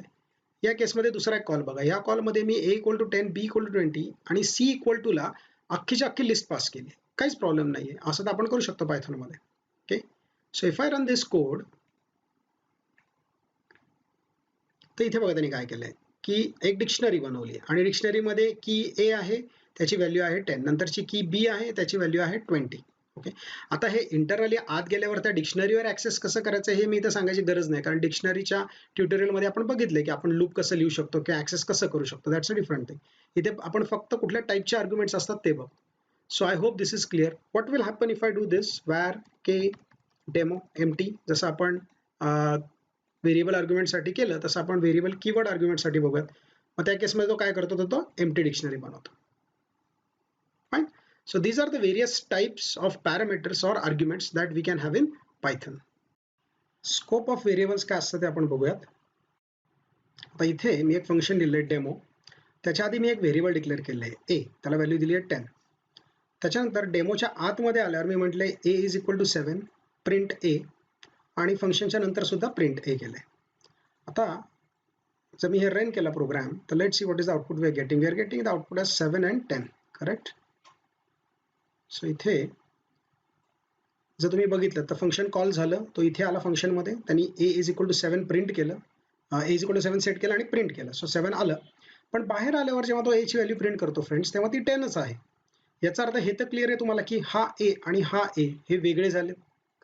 [SPEAKER 1] या केसमध्ये दुसरा एक कॉल बघा. या कॉलमध्ये मी A equal to 10, B equal to 20 आणि सी इक्वल टू ला अख्खीची अख्खी लिस्ट पास केली. काहीच प्रॉब्लेम नाहीये. असं तर आपण करू शकतो पायथॉनमध्ये. Okay. So if I run this code, तर इथे बघा त्यांनी काय केलंय की एक डिक्शनरी बनवली आणि डिक्शनरीमध्ये की ए आहे त्याची व्हॅल्यू आहे 10, नंतरची की बी आहे त्याची व्हॅल्यू आहे 20. ओके. आता हे इंटरनली आत गेल्यावर त्या डिक्शनरीवर ऍक्सेस कसं करायचं हे मी इथं सांगायची गरज नाही, कारण डिक्शनरीच्या ट्युटोरियलमध्ये आपण बघितलंय की आपण लूप कसं लिहू शकतो किंवा ऍक्सेस कसं करू शकतो. That's a different thing. इथे आपण फक्त कुठल्या टाईपचे आर्ग्युमेंट्स असतात ते बघ. So I hope this is clear. What will happen if I do this where K demo empty, जसं आपण व्हेरिएबल आर्ग्युमेंटसाठी केलं तसं आपण व्हेरिएबल कीवर्ड आर्ग्युमेंटसाठी बघूयात. मग त्या केसमध्ये तो काय करतो, तर तो एम्प्टी डिक्शनरी बनवतो. Fine. So these are the various types of parameters or arguments that we can have in Python. Scope of variables काय असतं ते आपण बघूयात. आता इथे मी एक फंक्शन दिलंय डेमो. त्याच्या आधी मी एक व्हेरिएबल डिक्लेअर केलं आहे ए, त्याला व्हॅल्यू दिली आहे 10. त्याच्यानंतर डेमोच्या आतमध्ये आल्यावर मी म्हटलंय ए इज इक्वल टू 7 प्रिंट ए, आणि फंक्शनच्या नंतर सुद्धा प्रिंट ए केलंय. आता जर मी हे रन केला प्रोग्राम, तर let see what is the output we are getting the output as 7 and 10, correct. So इथे जर तुम्ही बघितलं तर फंक्शन कॉल झालं, तो इथे आला फंक्शनमध्ये, त्यांनी ए इज इक्वल टू 7 प्रिंट केलं, ए इज इक्वल टू 7 सेट केलं आणि प्रिंट केलं. सो 7 आलं. पण बाहेर आल्यावर जेव्हा तो एची व्हॅल्यू प्रिंट करतो फ्रेंड्स, तेव्हा ती 10च आहे. याचा अर्थ हे तर क्लिअर आहे तुम्हाला की हा ए आणि हा ए हे वेगळे झाले,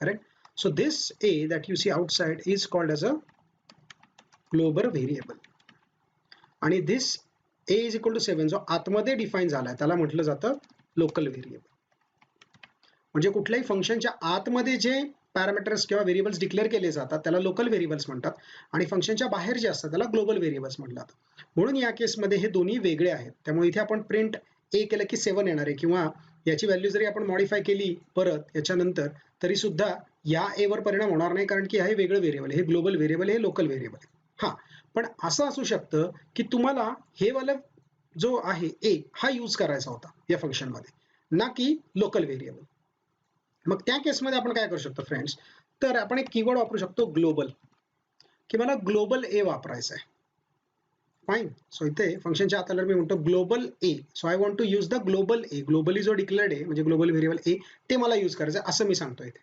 [SPEAKER 1] correct. So this A that you see outside is called as a global variable, आणि this A is equal to 7 जो आतमध्ये डिफाईन झालाय त्याला म्हटलं जातं लोकल व्हेरिएबल. म्हणजे कुठल्याही फंक्शनच्या आतमध्ये जे पॅरामीटर्स किंवा व्हेरिएबल्स डिक्लेअर केले जातात त्याला लोकल व्हेरिएबल्स म्हणतात, आणि फंक्शनच्या बाहेर जे असतात त्याला ग्लोबल व्हेरिएबल्स म्हणतात. म्हणून या केसमध्ये हे दोन्ही वेगळे आहेत. त्यामुळे इथे आपण प्रिंट ए केलं की 7 येणार आहे, किंवा याची व्हॅल्यू जरी आपण मॉडिफाय केली परत याच्यानंतर तरी सुद्धा या ए वर परिणाम होणार नाही, कारण की हे वेगळं व्हेरिएबल, हे ग्लोबल व्हेरिएबल, हे लोकल व्हेरिएबल आहे. हा, पण असं असू शकतं की तुम्हाला हे वाला जो आहे ए हा यूज करायचा होता या फंक्शनमध्ये, ना की लोकल व्हेरिएबल. मग त्या केसमध्ये आपण काय करू शकतो फ्रेंड्स, तर आपण एक कीवर्ड वापरू शकतो ग्लोबल, की मला ग्लोबल ए वापरायचा आहे. फाईन. सो इथे फंक्शनच्या आत आल्यावर मी म्हणतो global A. So I want to use the global A. Globally जो डिक्लेअर्ड आहे म्हणजे ग्लोबल व्हेरिएबल ए, ते मला यूज करायचं आहे असं मी सांगतो इथे.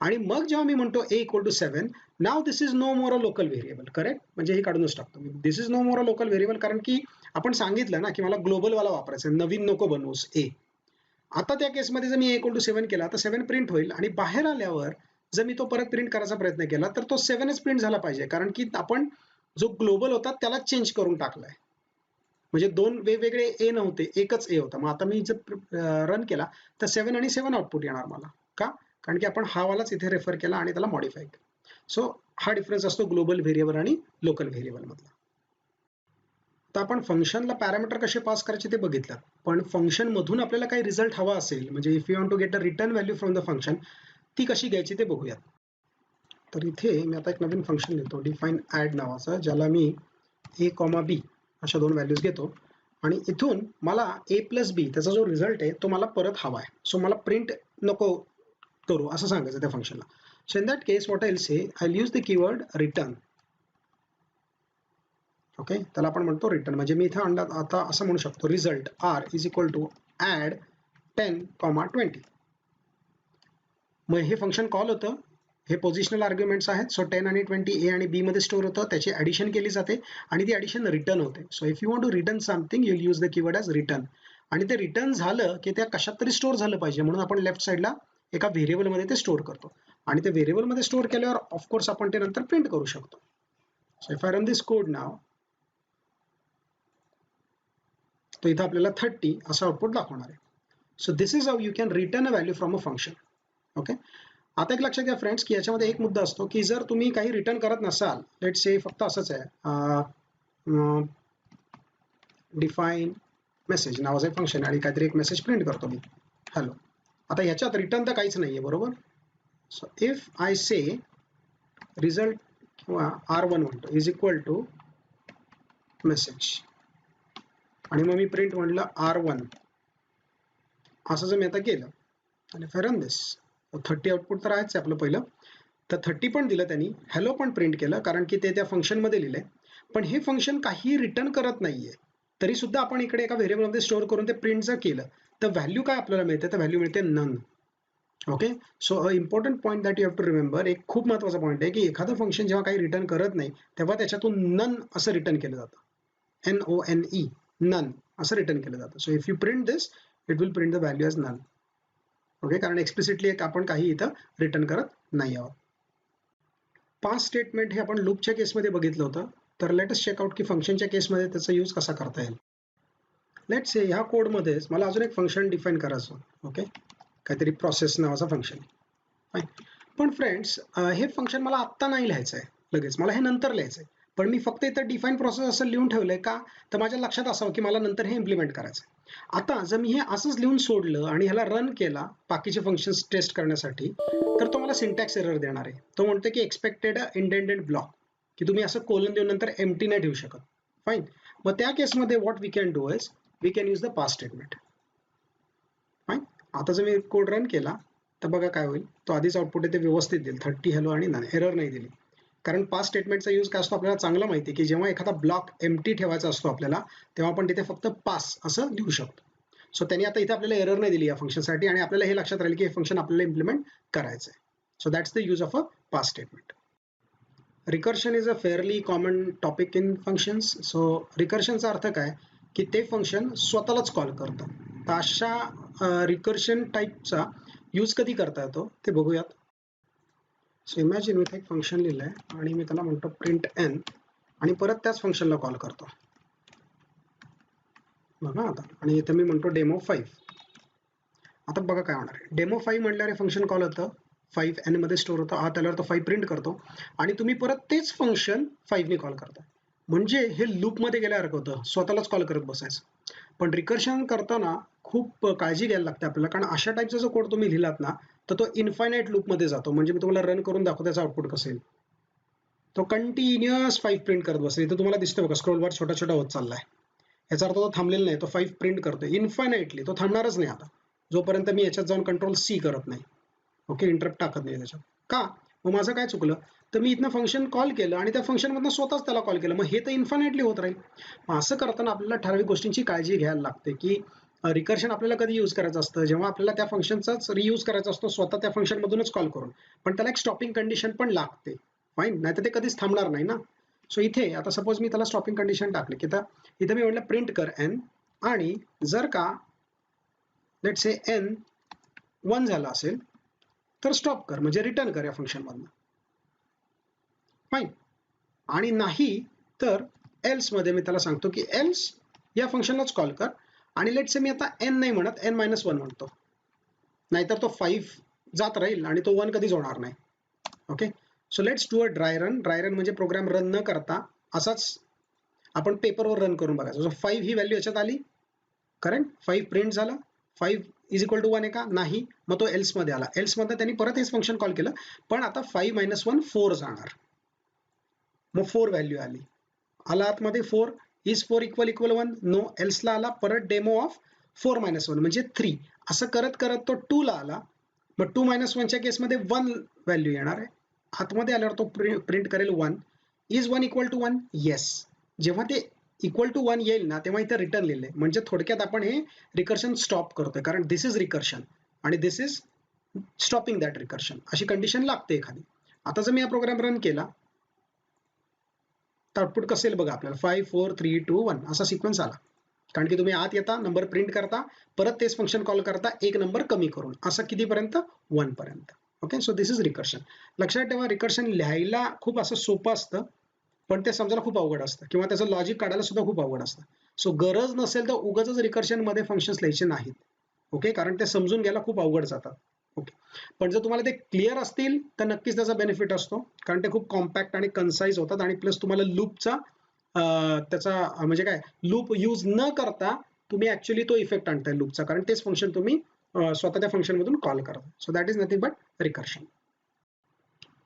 [SPEAKER 1] आणि मग जेव्हा मी म्हणतो A equal to 7, now this is no more a local variable, correct. म्हणजे हे काढूनच टाकतो मी, this is no more a local variable, कारण की आपण सांगितलं ना की मला ग्लोबल वाला वापरायचं आहे, नवीन नको बनवूस ए. आता त्या केसमध्ये जर मी इक्वल टू 7 केला तर 7 प्रिंट होईल, आणि बाहेर आल्यावर जर मी तो परत प्रिंट करायचा प्रयत्न केला तर तो 7च प्रिंट झाला पाहिजे, कारण की आपण जो ग्लोबल होता त्याला चेंज करून टाकलाय. म्हणजे दोन वेगवेगळे ए नव्हते, एकच ए होता. मग आता मी जर रन केला तर 7 आणि 7 आउटपुट येणार मला, का? कारण की आपण हा वालाच इथे रेफर केला आणि त्याला मॉडिफाय केलं. सो हा डिफरन्स असतो ग्लोबल व्हेरिएबल आणि लोकल व्हेरिएबल मधला. आता आपण फंक्शनला पॅरामीटर कसे पास करायचे ते बघितलं, पण फंक्शन मधून आपल्याला काही रिझल्ट हवा असेल, म्हणजे if you want to get a return value from the function, ती कशी घ्यायची ते बघूयात. तर इथे मी आता एक नवीन फंक्शन घेतो डिफाईन ॲड नावाचं, ज्याला मी ए कॉमा बी अशा 2 व्हॅल्यूज घेतो, आणि इथून मला ए प्लस बी त्याचा जो रिझल्ट आहे तो मला परत हवा आहे. सो मला प्रिंट नको करू असं सांगायचं त्या फंक्शनला. So in that case what I will say, I will use the keyword return. Okay, त्याला आपण म्हणतो रिटर्न. म्हणजे मी इथे आता असं म्हणू शकतो result R is equal to add 10, 20. मग हे फंक्शन कॉल होतं, हे पोझिशनल आर्ग्युमेंट्स आहेत. सो 10 आणि 20 ए आणि बी मध्ये स्टोअर होतं, त्याची ॲडिशन केली जाते आणि ती ॲडिशन रिटर्न होते. So if you want to return something you will use the keyword as return. आणि ते रिटर्न झालं की त्या कशात तरी स्टोअर झालं पाहिजे, म्हणून आपण लेफ्ट साईडला एका व्हेरिएबलमध्ये ते स्टोअर करतो, आणि ते व्हेरिएबलमध्ये स्टोअर केल्यावर ऑफकोर्स आपण ते नंतर प्रिंट करू शकतो. So if I run this code now, तो इथं आपल्याला 30 असं आउटपुट दाखवणार आहे. So this is how you can return a value from a function. Okay, आता एक लक्षात घ्या फ्रेंड्स की याच्यामध्ये एक मुद्दा असतो की जर तुम्ही काही रिटर्न करत नसाल, लेट से फक्त असंच आहे डिफाईन मेसेज नावाचं एक फंक्शन आणि काहीतरी एक मेसेज प्रिंट करतो मी, हॅलो. आता ह्याच्यात रिटर्न तर काहीच नाहीये, बरोबर. So if I say result किंवा R1 म्हणतो इज इक्वल टू मेसेज, आणि मग मी प्रिंट म्हटलं R1, असं जर मी आता केलं आणि रन दिस, 30 आउटपुट तर आहेच आपलं पहिलं, तर 30 पण दिलं त्यांनी, हॅलो पण प्रिंट केलं, कारण की ते त्या फंक्शनमध्ये लिहिलंय. पण हे फंक्शन काही रिटर्न करत नाहीये, तरी सुद्धा आपण इकडे एका व्हेरिएबलमध्ये स्टोअर करून ते प्रिंट जर केलं तर व्हॅल्यू काय आपल्याला मिळते, तर व्हॅल्यू मिळते none. Okay, so a important point that you have to remember, एक खूप महत्त्वाचा पॉईंट आहे की एखादं फंक्शन जेव्हा काही रिटर्न करत नाही तेव्हा त्याच्यातून नन असं रिटर्न केलं जातं, NONE, नन असं रिटर्न केलं जातं. So if you print this it will print the value as none. Okay, कारण एक्सप्लिसिटली आपण काही इथं रिटर्न करत नाही आहोत. पास स्टेटमेंट हे आपण लूपच्या केसमध्ये बघितलं होतं, तर लेटस चेकआउट की फंक्शनच्या केसमध्ये त्याचा यूज कसा करता येईल. लेट्स से ह्या कोडमध्येच मला अजून एक फंक्शन डिफाईन करायचं. ओके, काहीतरी प्रोसेस नावाचा फंक्शन. फाईन. पण फ्रेंड्स हे फंक्शन मला आत्ता नाही लिहायचं आहे लगेच, मला हे नंतर लिहायचं आहे. पण मी फक्त इथं डिफाईन प्रोसेस असं लिहून ठेवलंय का, तर माझ्या लक्षात असावं की मला नंतर हे इम्प्लिमेंट करायचं आहे. आता जर मी हे असंच लिहून सोडलं आणि ह्याला रन केला बाकीचे फंक्शन्स टेस्ट करण्यासाठी, तर तो मला सिंटॅक्स एरर देणार आहे. तो म्हणतो की एक्सपेक्टेड इंडेंटेड ब्लॉक, की तुम्ही असं कोलन देऊन नंतर एम्प्टी नाही ठेवू शकत. फाईन. मग त्या केसमध्ये what we can do is we can use the pass statement. Fine. आता जर मी कोड रन केला तर बघा काय होईल, तो आधीच आउटपुट आहे ते व्यवस्थित देईल 30 हॅलो आणि एरर नाही दिली. कारण पास स्टेटमेंटचा यूज काय असतो आपल्याला चांगलं माहिती आहे, की जेव्हा एखादा ब्लॉक एम्प्टी ठेवायचा असतो आपल्याला, तेव्हा आपण तिथे फक्त पास असं लिहू शकतो. सो त्यांनी आता इथे आपल्याला एरर नाही दिली या फंक्शनसाठी, आणि आपल्याला हे लक्षात राहील की हे फंक्शन आपल्याला इम्प्लिमेंट करायचं आहे. So that's the use of a pass statement. Recursion is a fairly common topic in functions. So रिकर्शनचा अर्थ काय, की ते फंक्शन स्वतःलाच कॉल करतं. तर अशा रिकर्शन टाईपचा यूज कधी करता येतो ते बघूयात. सो इमॅजिन मी एक फंक्शन लिहिलं आहे आणि मी त्याला म्हणतो प्रिंट एन, आणि परत त्याच फंक्शनला कॉल करतो बघा आता. आणि इथं मी म्हणतो डेमो 5. आता बघा काय होणार आहे, डेमो 5 म्हटल्यावर हे फंक्शन कॉल होतं 5 एन मध्ये स्टोअर होतं, आत आल्यावर तो 5 प्रिंट करतो, आणि तुम्ही परत तेच फंक्शन 5 ने कॉल करता. म्हणजे हे लूपमध्ये गेल्यासारखं होतं, स्वतःलाच कॉल करत बसायचं. पण रिकर्शन करताना खूप काळजी घ्यायला लागते आपल्याला, कारण अशा टाईपचा जो कोड तुम्ही लिहिलात ना, तर तो इन्फायनाईट लूपमध्ये जातो. म्हणजे मी तुम्हाला रन करून दाखवतो त्याचा आउटपुट कसं येईल. तो कंटिन्युअस 5 प्रिंट करत बसेल. इथं तुम्हाला दिसतं बघा स्क्रोल बार छोटा छोटा होत चाललाय. याचा अर्थ तो थांबलेला नाही, तो 5 प्रिंट करतोय इन्फायनाइटली. तो थांबणारच नाही आता, जोपर्यंत मी याच्यात जाऊन कंट्रोल सी करत नाही. ओके, इंटरप्ट टाकत नाही त्याच्यात. का? मग माझं काय चुकलं, तर मी इथनं फंक्शन कॉल केलं आणि त्या फंक्शनमधनं स्वतःच त्याला कॉल केलं. मग हे तर इन्फायनाइटली होत राहील. मग असं करताना आपल्याला ठराविक गोष्टींची काळजी घ्यायला लागते, की रिकर्शन आपल्याला कधी यूज करायचं असतं, जेव्हा आपल्याला त्या फंक्शनचाच रियूज करायचा असतो स्वतः त्या फंक्शनमधूनच कॉल करून. पण त्याला एक स्टॉपिंग कंडिशन पण लागते. फाईन, नाही तर ते कधीच थांबणार नाही ना. सो इथे आता सपोज मी त्याला स्टॉपिंग कंडिशन टाकले, की इथं मी म्हटलं प्रिंट कर एन, आणि जर का लेट से एन 1 झाला असेल तर स्टॉप कर, म्हणजे रिटर्न कर या फंक्शनमधनं. फाईन. आणि नाही तर एल्स मध्ये मी त्याला सांगतो की एल्स या फंक्शनलाच कॉल कर, आणि लेट से मी आता एन नाही म्हणत n-1 म्हणतो, नाहीतर तो 5 जात राहील आणि तो 1 कधीच होणार नाही. Okay, so let's do a dry run. Dry run म्हणजे प्रोग्राम रन न करता असाच आपण पेपरवर रन करून बघायचं. सो 5 ही व्हॅल्यू याच्यात आली, करेक्ट. 5 प्रिंट झालं, 5 इज इक्वल टू 1 आहे का, नाही. मग तो एल्स मध्ये आला, एल्स मध्ये त्यांनी परत हेच फंक्शन कॉल केलं, पण आता 5-1 4 जाणार. मग 4 व्हॅल्यू आली, आला आतमध्ये 4. Is 4 equal equal 1, no. एल्सला आला परत डेमो ऑफ 4-1 म्हणजे 3. असं करत करत तो 2 ला आला. मग 2-1च्या केसमध्ये 1 व्हॅल्यू येणार आहे. आतमध्ये आल्यावर तो प्रिंट करेल 1. Is 1 equal to 1, yes. जेव्हा ते इक्वल टू 1 येईल ना, तेव्हा इथे रिटर्न लिहिलंय. म्हणजे थोडक्यात आपण हे रिकर्शन स्टॉप करतोय, कारण दिस इज रिकर्शन आणि दिस इज स्टॉपिंग दॅट रिकर्शन, अशी कंडिशन लागते एखादी. आता जर मी हा प्रोग्राम रन केला तर आउटपुट कसं येईल बघा आपल्याला, 5 4 3 2 1 असा सिक्वेन्स आला. कारण की तुम्ही आत येता, नंबर प्रिंट करता, परत तेच फंक्शन कॉल करता एक नंबर कमी करून, असं कितीपर्यंत, 1 पर्यंत. Okay, so this is recursion. लक्षात ठेवा, रिकर्शन लिहायला खूप असं सोपं असतं, पण ते समजायला खूप अवघड असतं, किंवा त्याचं लॉजिक काढायला सुद्धा खूप अवघड असतं. सो गरज नसेल तर उगाच रिकर्शन मध्ये फंक्शन्स लिहायचे नाहीत. ओके, कारण ते समजून घ्यायला खूप अवघड जातात. ओके, पण जर तुम्हाला ते क्लिअर असतील तर नक्कीच त्याचा बेनिफिट असतो, कारण ते खूप कॉम्पॅक्ट आणि कन्साइज होतात, आणि प्लस तुम्हाला लूपचा त्याचा म्हणजे काय, लूप यूज न करता तुम्ही ऍक्च्युअली तो इफेक्ट आणताय लूपचा, कारण तेच फंक्शन तुम्ही स्वतः त्या फंक्शन मधून कॉल करता. So that is nothing but recursion.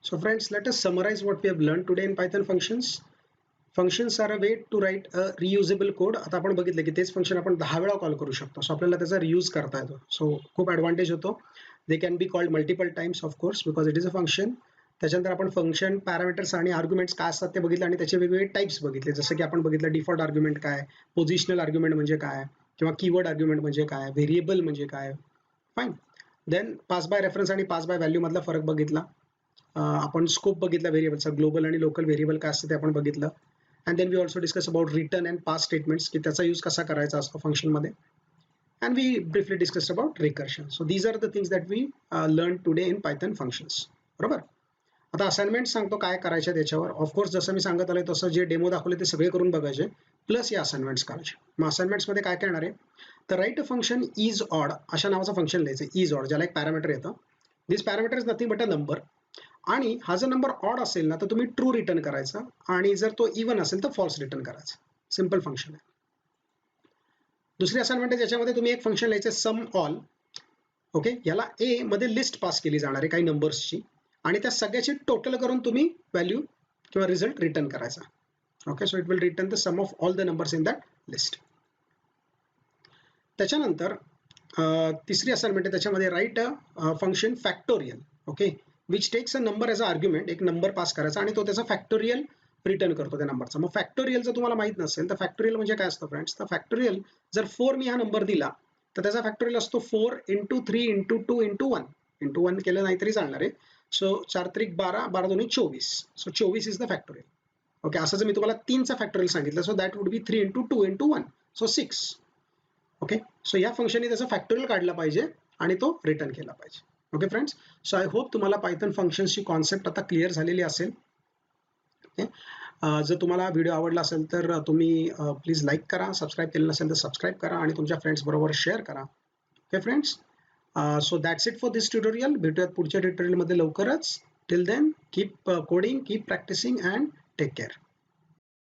[SPEAKER 1] So friends, let us summarize what we have learned today in Python functions. Functions are a way to write a reusable code. आता आपण बघितलं की तेच फंक्शन आपण 10 वेळा call करू शकतो, सो आपल्याला त्याचा रियूज करता येतो. सो खूप ॲडव्हान्टेज होतो. They can be called multiple times of course, because it is a function. त्याच्यानंतर आपण फंक्शन पॅरामीटर्स आणि आर्ग्युमेंट्स काय असतात ते बघितले, आणि त्याचे वेगवेगळे टाइप्स बघितले, जसं की आपण बघितलं डिफॉल्ट आर्ग्युमेंट काय, पोझिशनल आर्ग्युमेंट म्हणजे काय, किंवा कीवर्ड आर्ग्युमेंट म्हणजे काय, व्हेरिएबल म्हणजे काय. Fine. Then pass by reference आणि पास बाय व्हॅल्यू मधला फरक बघितला. आपण स्कोप बघितला व्हेरिएबलचा, ग्लोबल आणि लोकल व्हेरिएबल काय असतं ते आपण बघितलं. And then we also discuss about return and pass statements, की त्याचा यूज कसा करायचा असतो फंक्शनमध्ये. And we briefly discuss about recursion. So these are the things that we learn today in Python functions. बरोबर. आता असाइनमेंट सांगतो काय करायचे त्याच्यावर. ऑफकोर्स जसं मी सांगत आलोय तसं जे डेमो दाखवले ते सगळे करून बघायचे, प्लस या असाइनमेंट्स करायचे. मग असाइनमेंट्समध्ये काय काय येणार आहे, तर right a function is odd अशा नावाचं फंक्शन लिहायचं, इज ऑड, ज्याला एक पॅरामीटर येतं. This parameter is nothing but a number. आणि हा जर नंबर ऑड असेल ना तर तुम्ही ट्रू रिटर्न करायचा आणि जर तो इवन असेल तर फॉल्स रिटर्न करायचा. सिंपल फंक्शन आहे. दुसरी असाइनमेंट आहे ज्याच्यामध्ये तुम्ही एक फंक्शन लिहायचं सम ऑल. ओके, याला ए मध्ये लिस्ट पास केली जाणार आहे काही नंबर्सची आणि त्या सगळ्याची टोटल करून तुम्ही व्हॅल्यू किंवा रिझल्ट रिटर्न करायचा. Okay, so it will return the sum of all the numbers in that list. त्याच्यानंतर तिसरी असाइनमेंट आहे त्याच्यामध्ये write a function factorial. Okay, which takes a number as a argument. एक number pass करायचा आणि तो त्याचा फॅक्टोरियल रिटर्न करतो त्या नंबरचा. मग फॅक्टोरियल जर तुम्हाला माहित नसेल तर फॅक्टोरियल म्हणजे काय असतं फ्रेंड्स, तर फॅक्टोरियल जर 4 मी हा नंबर दिला तर त्याचा फॅक्टोरियल असतो 4 इंटू 3 इंटू 2 इंटू 1. इंटू 1 केलं नाही तरी चालणार आहे. सो 4 त्रिक 12, 12 दोन्ही 24. So 24 is the factorial. Okay, असं जर मी तुम्हाला 3चा फॅक्टोरियल सांगितलं so that would be 3 into 2 into 1. So 6. Okay, so या फंक्शनने त्याचा फॅक्टोरियल काढला पाहिजे आणि तो रिटर्न केला पाहिजे. Okay friends, so I hope तुम्हाला पायथन फंक्शन्सची कॉन्सेप्ट आता क्लिअर झालेली असेल. ओके, जर तुम्हाला व्हिडिओ आवडला असेल तर तुम्ही प्लीज लाईक करा, सबस्क्राईब केलं नसेल तर सबस्क्राईब करा आणि तुमच्या फ्रेंड्स बरोबर शेअर करा. Okay friends, so that's it for this tutorial. भेटूयात पुढच्या ट्युटोरियलमध्ये लवकरच. Till then keep coding, keep practising and take care.